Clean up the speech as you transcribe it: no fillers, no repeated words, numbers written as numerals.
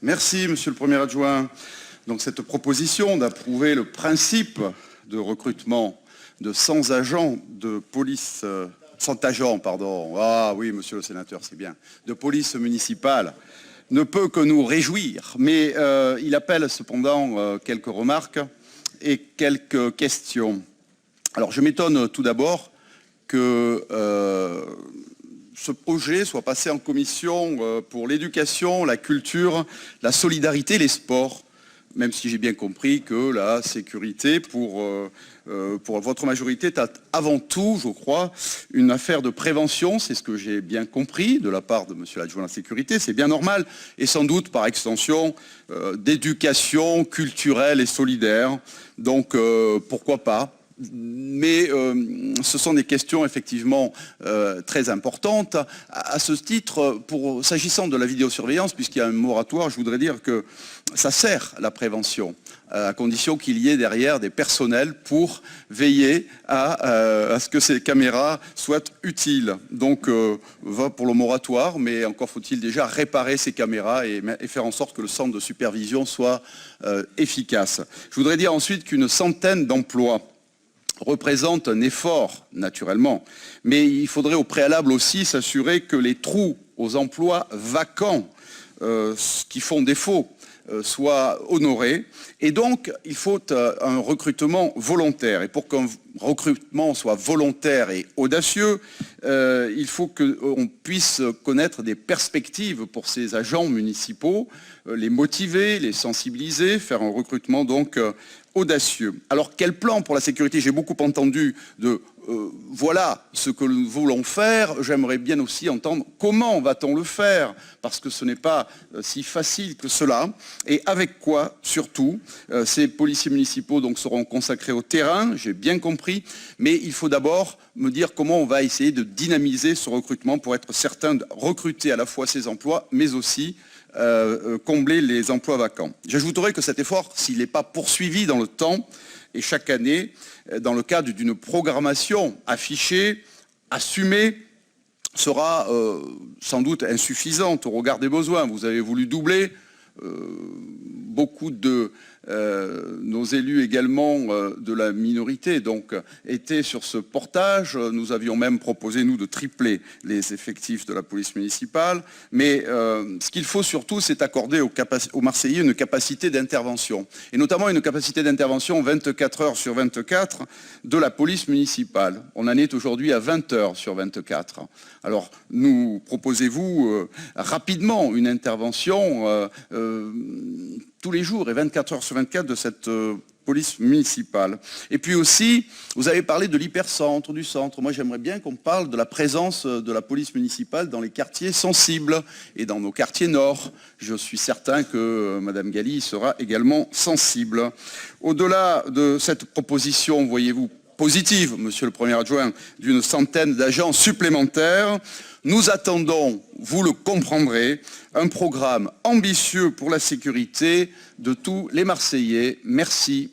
Merci, Monsieur le Premier adjoint. Donc cette proposition d'approuver le principe de recrutement de 100 agents de police, 100 agents, pardon, ah oui, Monsieur le Sénateur, c'est bien, de police municipale, ne peut que nous réjouir, mais il appelle cependant quelques remarques et quelques questions. Alors je m'étonne tout d'abord que ce projet soit passé en commission pour l'éducation, la culture, la solidarité, les sports, même si j'ai bien compris que la sécurité pour votre majorité est avant tout, je crois, une affaire de prévention. C'est ce que j'ai bien compris de la part de monsieur l'adjoint à la sécurité. C'est bien normal et sans doute par extension d'éducation culturelle et solidaire. Donc pourquoi pas ? Mais ce sont des questions effectivement très importantes. À ce titre, s'agissant de la vidéosurveillance, puisqu'il y a un moratoire, je voudrais dire que ça sert la prévention, à condition qu'il y ait derrière des personnels pour veiller à ce que ces caméras soient utiles. Donc, va pour le moratoire, mais encore faut-il déjà réparer ces caméras et faire en sorte que le centre de supervision soit efficace. Je voudrais dire ensuite qu'une centaine d'emplois représente un effort, naturellement, mais il faudrait au préalable aussi s'assurer que les trous aux emplois vacants qui font défaut soient honorés. Et donc, il faut un recrutement volontaire. Et pour qu'un recrutement soit volontaire et audacieux, il faut qu'on puisse connaître des perspectives pour ces agents municipaux, les motiver, les sensibiliser, faire un recrutement donc audacieux. Alors quel plan pour la sécurité? J'ai beaucoup entendu de voilà ce que nous voulons faire. J'aimerais bien aussi entendre comment va-t-on le faire, parce que ce n'est pas si facile que cela. Et avec quoi surtout? Ces policiers municipaux donc seront consacrés au terrain, j'ai bien compris, mais il faut d'abord me dire comment on va essayer de dynamiser ce recrutement pour être certain de recruter à la fois ces emplois, mais aussi combler les emplois vacants. J'ajouterai que cet effort, s'il n'est pas poursuivi dans le temps et chaque année, dans le cadre d'une programmation affichée, assumée, sera sans doute insuffisante au regard des besoins. Vous avez voulu doubler. Beaucoup de nos élus également de la minorité donc étaient sur ce portage. Nous avions même proposé, nous, de tripler les effectifs de la police municipale. Mais ce qu'il faut surtout, c'est accorder aux Marseillais une capacité d'intervention. Et notamment une capacité d'intervention 24 heures sur 24 de la police municipale. On en est aujourd'hui à 20 heures sur 24. Alors, nous proposez-vous rapidement une intervention tous les jours et 24 heures sur 24 de cette police municipale. Et puis aussi, vous avez parlé de l'hypercentre, du centre. Moi, j'aimerais bien qu'on parle de la présence de la police municipale dans les quartiers sensibles et dans nos quartiers nord. Je suis certain que Madame Galli sera également sensible. Au-delà de cette proposition, voyez-vous, positive, Monsieur le Premier adjoint, d'une centaine d'agents supplémentaires, nous attendons, vous le comprendrez, un programme ambitieux pour la sécurité de tous les Marseillais. Merci.